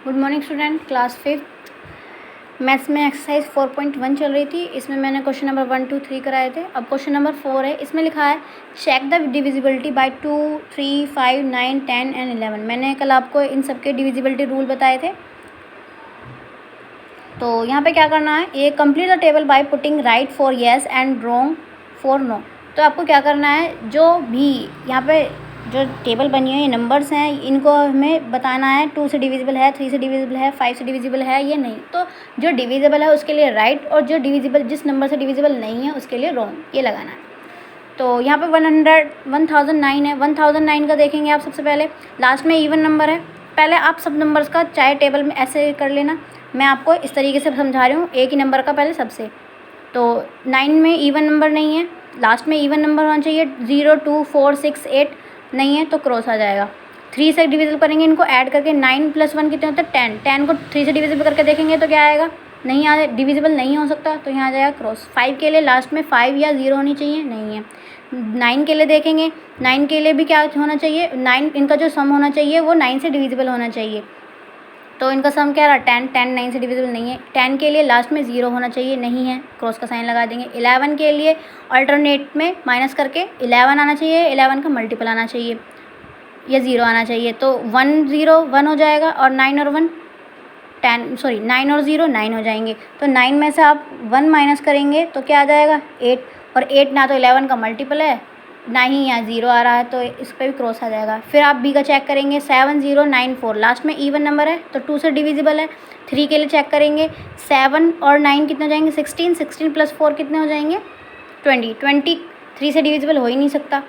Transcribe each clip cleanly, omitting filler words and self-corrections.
Good morning student, class 5 maths में exercise 4.1 चल रही थी। इसमें मैंने क्वेश्चन नंबर 1, 2, 3 कराए थे। अब क्वेश्चन नंबर 4 है। इसमें लिखा है check the divisibility by 2, 3, 5, 9, 10 and 11। मैंने कल आपको इन सब के डिविजिबिलिटी रूल बताए थे। तो यहाँ पे क्या करना है, ये complete the table by putting right for yes and wrong for no. तो आपको क्या करना है, जो भी यहाँ पे जो टेबल बनी है, ये नंबर्स हैं, इनको हमें बताना है 2 से डिविजिबल है, 3 से डिविजिबल है, 5 से डिविजिबल है या नहीं। तो जो डिविजिबल है उसके लिए राइट, और जो डिविजिबल जिस नंबर से डिविजिबल नहीं है उसके लिए रॉन्ग, ये लगाना है। तो यहाँ पे 1009 है। 1009 का देखेंगे आप। सबसे पहले लास्ट में इवन नंबर है। पहले आप सब नंबर्स का चाहे टेबल में ऐसे कर लेना, मैं आपको इस तरीके से समझा रही हूँ, एक ही नंबर का पहले सबसे। तो 9 में इवन नंबर नहीं है, लास्ट में इवन नंबर होना चाहिए। 0, 2, 4, 6, 8 नहीं है तो क्रॉस आ जाएगा। 3 से डिविजिबल करेंगे, इनको ऐड करके 9 + 1 कितने होते हैं 10। 10 को 3 से डिविजिबल करके देखेंगे तो क्या आएगा, नहीं आ डिविजिबल नहीं हो सकता, तो यहाँ आ जाएगा क्रॉस। 5 के लिए लास्ट में 5 या 0 होनी चाहिए, नहीं है। 9 के लिए देखेंगे, 9 के लिए भी क्या होना चाहिए, 9 इनका जो सम होना चाहिए वो 9 से डिविजिबल होना चाहिए। तो इनका सम क्या रहा, 10। 10 9 से डिविजिबल नहीं है। 10 के लिए लास्ट में 0 होना चाहिए, नहीं है, क्रॉस का साइन लगा देंगे। 11 के लिए अल्टरनेट में माइनस करके 11 आना चाहिए, 11 का मल्टीपल आना चाहिए या 0 आना चाहिए। तो 1 0 1 हो जाएगा, और 9 और 1 10, सॉरी 9 और 0 9 हो जाएंगे। तो 9 में से आप 1 माइनस करेंगे तो क्या आ जाएगा 8, और 8 ना तो 11 का मल्टीपल है, ना ही यहाँ 0 आ रहा है, तो इस पर भी क्रॉस आ जाएगा। फिर आप बी का चेक करेंगे, 7 0 9 4, लास्ट में इवन नंबर है तो 2 से डिविजिबल है। 3 के लिए चेक करेंगे, 7 और 9 कितने हो जाएंगे 16, 16 + 4 कितने हो जाएंगे 20। 20 3 से डिविजिबल हो ही नहीं सकता,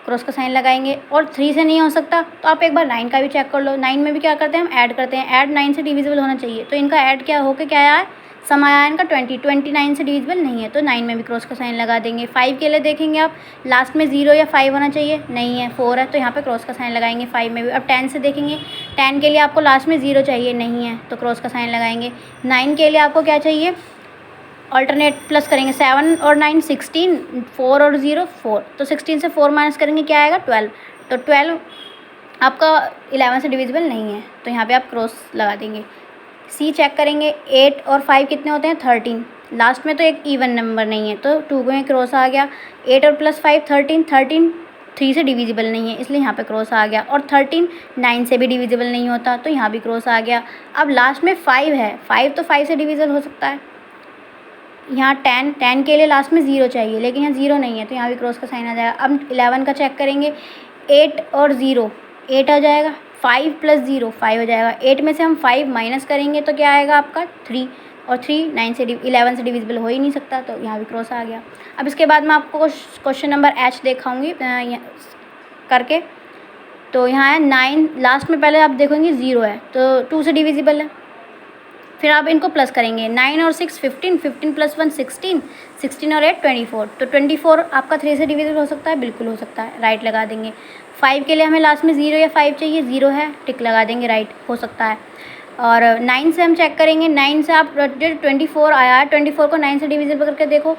क्रॉस का साइन लगाएंगे। और 3 से नहीं हो सकता तो आप एक बार 9 का भी चेक कर लो। 9 में भी क्या करते हैं, हम ऐड करते हैं। ऐड 9 से डिविजिबल होना चाहिए, तो इनका ऐड क्या होकर क्या आया है, सम आया इनका 20। 29 से डिविजिबल नहीं है तो 9 में भी क्रॉस का साइन लगा देंगे। 5 के लिए देखेंगे आप, लास्ट में 0 या 5 होना चाहिए, नहीं है, 4 है, तो यहाँ पे क्रॉस का साइन लगाएंगे 5 में भी। अब 10 से देखेंगे, 10 के लिए आपको लास्ट में 0 चाहिए, नहीं है, तो क्रॉस का साइन लगाएंगे। 9 के लिए आपको क्या चाहिए, अल्टरनेट प्लस करेंगे, 7 और 9 16, 4 और 0 4, तो 16 से 4 माइनस करेंगे क्या आएगा 12। तो 12 आपका 11 से डिविजिबल नहीं है, तो यहाँ पे आप क्रॉस लगा देंगे। सी चेक करेंगे, 8 और 5 कितने होते हैं 13, लास्ट में तो एक इवन नंबर नहीं है तो 2 में क्रॉस आ गया। 8 और +5 13, 13 3 से डिविजिबल नहीं है, इसलिए यहाँ पे क्रॉस आ गया। और 13 9 से भी डिविजिबल नहीं होता, तो यहाँ भी क्रॉस आ गया। अब लास्ट में 5 है, 5 तो 5 से डिविजिबल हो सकता है। यहाँ 10 के लिए लास्ट में 0 चाहिए, लेकिन यहाँ 0 नहीं है, तो यहाँ भी क्रॉस का साइन आ जाएगा। अब 11 का चेक करेंगे, 8 और 0 8 आ जाएगा, 5 + 0 5 हो जाएगा। 8 में से हम 5 माइनस करेंगे तो क्या आएगा आपका 3, और 3 9 से 11 से डिविजिबल हो ही नहीं सकता, तो यहाँ भी क्रॉस आ गया। अब इसके बाद मैं आपको क्वेश्चन नंबर H दिखाऊंगी करके। तो यहाँ है 9, लास्ट में पहले आप देखोगे 0 है तो 2 से डिविजिबल है। फिर आप इनको प्लस करेंगे, 9 और 6 15, 15 + 1 16, 16 और 8 24, तो 24 आपका 3 से डिविजिबल हो सकता है, बिल्कुल हो सकता है, राइट लगा देंगे। 5 के लिए हमें लास्ट में 0 या 5 चाहिए, 0 है, टिक लगा देंगे, राइट हो सकता है। और 9 से हम चेक करेंगे, 9 से आप 24 आया है, 24 को 9 से डिविजिबल करके देखो,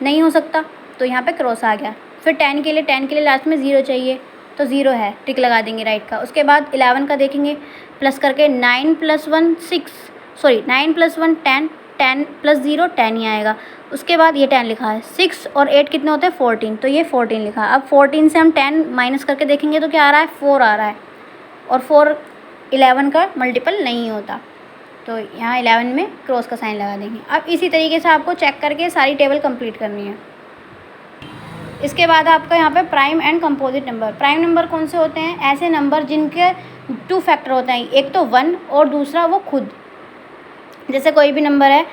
नहीं हो सकता, तो यहाँ पर क्रॉस आ गया। फिर 10 के लिए लास्ट में 0 चाहिए, तो 0 है, टिक लगा देंगे राइट का। उसके बाद 11 का देखेंगे, प्लस करके 9 + 1 6, सॉरी 9 + 1 10, 10 + 0 10 ही आएगा। उसके बाद ये 10 लिखा है, 6 और 8 कितने होते हैं 14, तो ये 14 लिखा है। अब 14 से हम 10 माइनस करके देखेंगे तो क्या आ रहा है 4 आ रहा है, और 4 11 का मल्टीपल नहीं होता, तो यहाँ 11 में क्रॉस का साइन लगा देंगे। अब इसी तरीके से आपको चेक करके सारी टेबल कंप्लीट करनी है। इसके बाद आपका यहाँ पे prime and composite number. Prime number कौन से होते हैं, ऐसे नंबर जिनके 2 फैक्टर होते हैं, एक तो 1 और दूसरा वो खुद। जैसे कोई भी नंबर है,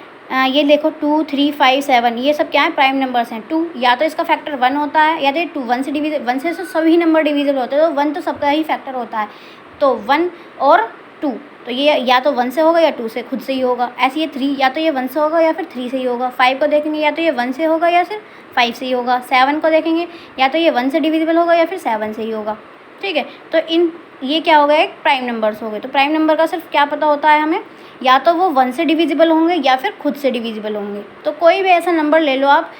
ये देखो 2 3 5 7, ये सब क्या है प्राइम नंबर्स हैं। 2 या तो इसका फैक्टर 1 होता है, या तो 2 1 से डिविजिबल, 1 से तो सभी नंबर डिविजिबल होते हैं, तो 1 तो सबका ही फैक्टर होता है, तो 1 और 2, तो ये या तो 1 से होगा या 2 से खुद से ही होगा। ऐसे ये 3 या तो ये 1 से होगा या फिर 3 से ही होगा। 5 को देखेंगे, या तो ये 1 से होगा या फिर 5 से ही होगा। 7 को देखेंगे, या तो ये 1 से डिविजिबल होगा या फिर 7 से ही होगा, ठीक है। तो ये क्या हो गया, एक प्राइम नंबर्स हो गए। तो प्राइम नंबर का सिर्फ क्या पता होता है हमें, या तो वो 1 से डिविजिबल होंगे या फिर खुद से डिविजिबल होंगे। तो कोई भी ऐसा नंबर ले लो आप,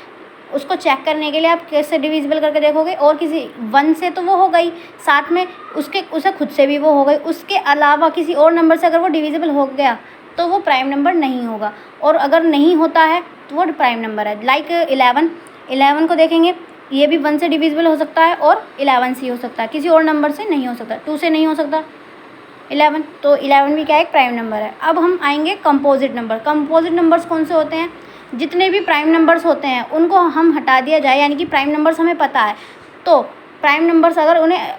उसको चेक करने के लिए आप कैसे डिविजिबल करके देखोगे, और किसी 1 से तो वो हो गई, साथ में उसे खुद से भी वो हो गई, उसके अलावा किसी और नंबर से अगर वो डिविजिबल हो गया तो वो प्राइम नंबर नहीं होगा, और अगर नहीं होता है तो वो प्राइम नंबर है। लाइक 11 को देखेंगे, ये भी 1 से डिविजिबल हो सकता है और 11 से ही हो सकता है, किसी और नंबर से नहीं हो सकता, 2 से नहीं हो सकता 11, तो 11 भी क्या है, एक प्राइम नंबर है। अब हम आएंगे कंपोजिट नंबर। कंपोजिट नंबर्स कौन से होते हैं, जितने भी प्राइम नंबर्स होते हैं उनको हम हटा दिया जाए, यानी कि प्राइम नंबर्स हमें पता है, तो प्राइम नंबर्स अगर उन्हें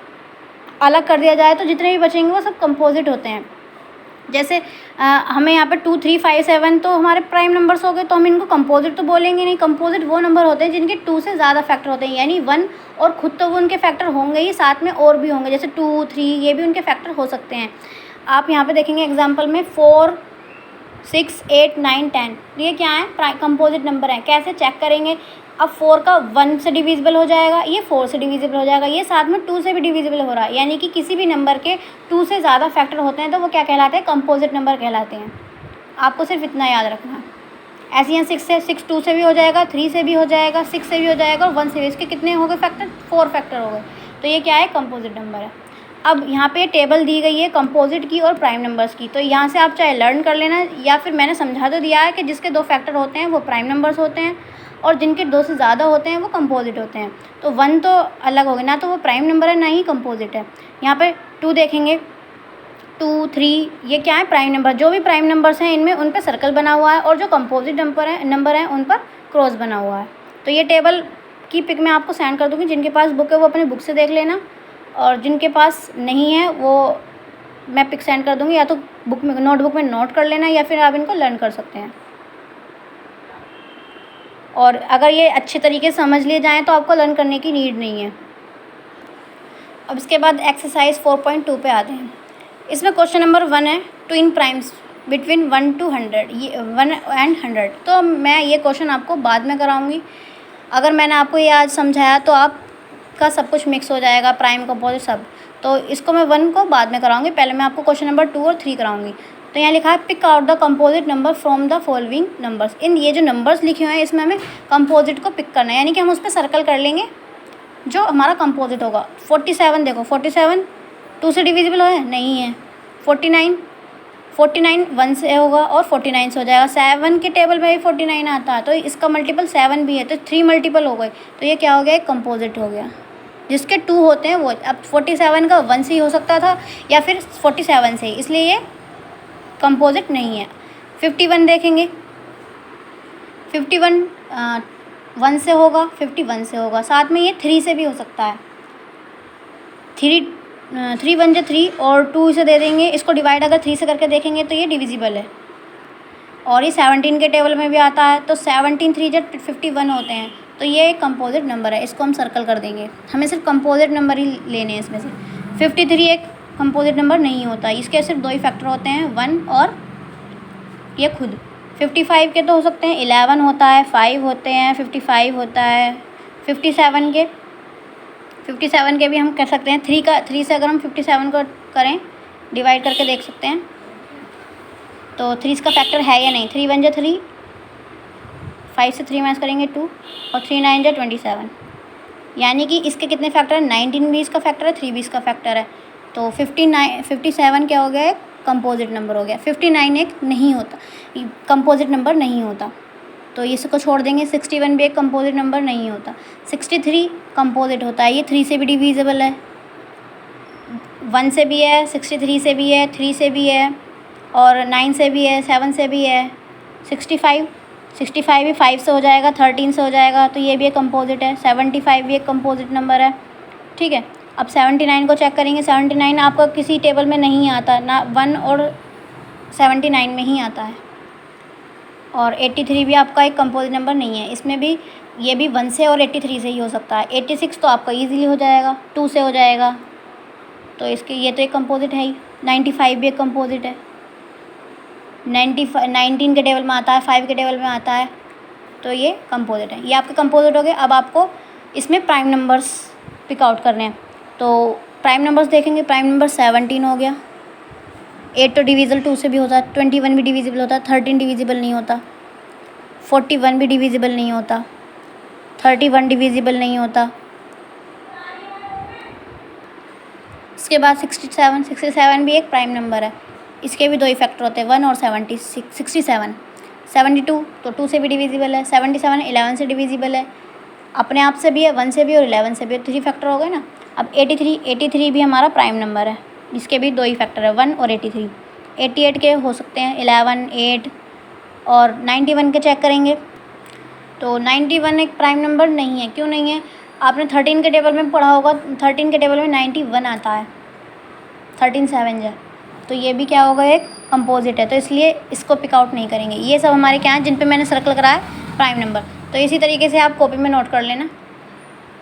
अलग कर दिया जाए तो जितने भी बचेंगे वो सब कंपोजिट होते हैं। जैसे हमें यहाँ पे 2, 3, 5, 7 तो हमारे प्राइम नंबर्स हो गए, तो हम इनको कंपोजिट तो बोलेंगे नहीं। कंपोजिट वो नंबर होते हैं जिनके 2 से ज़्यादा फैक्टर होते हैं, यानी 1 और खुद तो वो उनके फैक्टर होंगे ही, साथ में और भी होंगे, जैसे 2, 3 ये भी उनके फैक्टर हो सकते हैं। आप यहाँ पे देखेंगे एग्जाम्पल में 4, 6, 8, 9, 10 ये क्या है, कंपोजिट नंबर है। कैसे चेक करेंगे, अब 4 का 1 से डिविजिबल हो जाएगा, ये 4 से डिविजिबल हो जाएगा, ये साथ में 2 से भी डिविजिबल हो रहा है, यानी कि किसी भी नंबर के 2 से ज़्यादा फैक्टर होते हैं तो वो क्या कहलाते हैं, कंपोजिट नंबर कहलाते हैं। आपको सिर्फ इतना याद रखना है। ऐसे यहाँ 6 2 से भी हो जाएगा, 3 से भी हो जाएगा, 6 से भी हो जाएगा और 1 से भी। इसके कितने हो गए फैक्टर, 4 फैक्टर हो गए, तो ये क्या है, कंपोजिट नंबर है। अब यहाँ पे टेबल दी गई है कंपोजिट की और प्राइम नंबर्स की, तो यहाँ से आप चाहे लर्न कर लेना, या फिर मैंने समझा तो दिया है कि जिसके 2 फैक्टर होते हैं वो प्राइम नंबर्स होते हैं, और जिनके 2 से ज़्यादा होते हैं वो कंपोजिट होते हैं। तो 1 तो अलग हो गया, ना तो वो प्राइम नंबर है ना ही कंपोजिट है। यहाँ पे 2 देखेंगे, 2, 3 ये क्या है, प्राइम नंबर। जो भी प्राइम नंबर्स हैं इनमें उन पर सर्कल बना हुआ है, और जो कंपोजिट नंबर है उन पर क्रॉस बना हुआ है। तो ये टेबल की पिक मैं आपको सेंड कर दूँगी, जिनके पास बुक है वो अपने बुक से देख लेना, और जिनके पास नहीं है वो मैं पिक सेंड कर दूँगी, या तो बुक में नोटबुक में नोट कर लेना, या फिर आप इनको लर्न कर सकते हैं। और अगर ये अच्छे तरीके से समझ लिए जाएँ तो आपको लर्न करने की नीड नहीं है। अब इसके बाद एक्सरसाइज 4.2 पे आते हैं। इसमें क्वेश्चन नंबर 1 है, ट्विन प्राइम्स बिटवीन 1 to 100, ये 1 and 100। तो मैं ये क्वेश्चन आपको बाद में कराऊंगी। अगर मैंने आपको ये आज समझाया तो आपका सब कुछ मिक्स हो जाएगा, प्राइम कंपोजिट सब। तो इसको मैं 1 को बाद में कराऊंगी, पहले मैं आपको क्वेश्चन नंबर 2 और 3 कराऊंगी। तो यहाँ लिखा है pick out the composite number from the following numbers. इन ये जो नंबर्स लिखे हुए हैं इसमें हमें कंपोजिट को पिक करना है, यानी कि हम उस पर सर्कल कर लेंगे जो हमारा कंपोजिट होगा। 47 देखो, 47 2 से डिविजिबल है, नहीं है। 49 1 से होगा और 49 से हो जाएगा। 7 के टेबल में भी 49 आता है, तो इसका मल्टीपल 7 भी है, तो 3 मल्टीपल हो गए, तो ये क्या हो गया, एक कंपोजिट हो गया। जिसके 2 होते हैं वो, अब 47 का 1 से ही हो सकता था या फिर 47 से ही, इसलिए ये कंपोजिट नहीं है। 51 देखेंगे, 51 1 से होगा, 51 से होगा, साथ में ये 3 से भी हो सकता है। 3 1 3 और 2 इसे दे देंगे, इसको डिवाइड अगर 3 से करके देखेंगे तो ये डिविजिबल है। और ये 17 के टेबल में भी आता है, तो 17 3 51 होते हैं, तो ये एक कंपोजिट नंबर है, इसको हम सर्कल कर देंगे। हमें सिर्फ कंपोजिट नंबर ही लेने हैं इसमें से। 53 एक कंपोजिट नंबर नहीं होता, इसके सिर्फ 2 ही फैक्टर होते हैं, 1 और ये खुद। 55 के तो हो सकते हैं, 11 होता है, 5 होते हैं, 55 होता है। 57 के भी हम कर सकते हैं। 3 से अगर हम 57 को करें डिवाइड करके देख सकते हैं तो 3 इसका फैक्टर है या नहीं। 3 1 जा 3, 5 से 3 माइनस करेंगे 2, और 3 9 जा 27, यानी कि इसके कितने फैक्टर है, 19 भी इसका फैक्टर है, 3 भी इसका फैक्टर है। तो 57 क्या हो गया, एक कंपोजिट नंबर हो गया। 59 एक नहीं होता, कंपोजिट नंबर नहीं होता, तो इसको छोड़ देंगे। 61 भी एक कंपोजिट नंबर नहीं होता। 63 कंपोजिट होता है, ये 3 से भी डिविजिबल है, 1 से भी है, 63 से भी है, 3 से भी है, और 9 से भी है, 7 से भी है। 65 भी 5 से हो जाएगा, 13 से हो जाएगा, तो ये भी एक कंपोजिट है। 75 भी एक कंपोजिट नंबर है, ठीक है। अब 79 को चेक करेंगे। 79 आपका किसी टेबल में नहीं आता, ना 1 और 79 में ही आता है। और 83 भी आपका एक कंपोजिट नंबर नहीं है, इसमें भी ये भी 1 से और 83 से ही हो सकता है। 86 तो आपका ईजिली हो जाएगा, 2 से हो जाएगा, तो इसके ये तो एक कंपोजिट है ही। 95 भी एक कंपोजिट है, 19 के टेबल में आता है, 5 के टेबल में आता है, तो ये कंपोजिट है। ये आपके कंपोजिट हो गए। अब आपको इसमें प्राइम नंबर्स पिक आउट करने हैं, तो प्राइम नंबर्स देखेंगे। प्राइम नंबर 17 हो गया। 8 तो डिविजिबल 2 से भी होता है, 21 भी डिविजिबल होता है, 13 डिविजिबल नहीं होता, 41 भी डिविजिबल नहीं होता, 31 डिविजिबल नहीं होता। इसके बाद 67 भी एक प्राइम नंबर है, इसके भी दो ही फैक्टर होते हैं 1 और 67। 72 तो 2 से भी डिविजिबल है, 77 11 से डिविजिबल है, अपने आप से भी है, 1 से भी और 11 से भी, 3 फैक्टर हो गए ना। अब 83 भी हमारा प्राइम नंबर है, इसके भी दो ही फैक्टर है 1 और 83। 88 के हो सकते हैं 11, 8 और 91 के चेक करेंगे तो 91 एक प्राइम नंबर नहीं है। क्यों नहीं है? आपने 13 के टेबल में पढ़ा होगा, 13 के टेबल में 91 आता है, 13 7 है, तो ये भी क्या होगा, एक कंपोजिट है, तो इसलिए इसको पिक आउट नहीं करेंगे। ये सब हमारे क्या हैं जिन पे मैंने सर्कल कराया प्राइम नंबर। तो इसी तरीके से आप कॉपी में नोट कर लेना।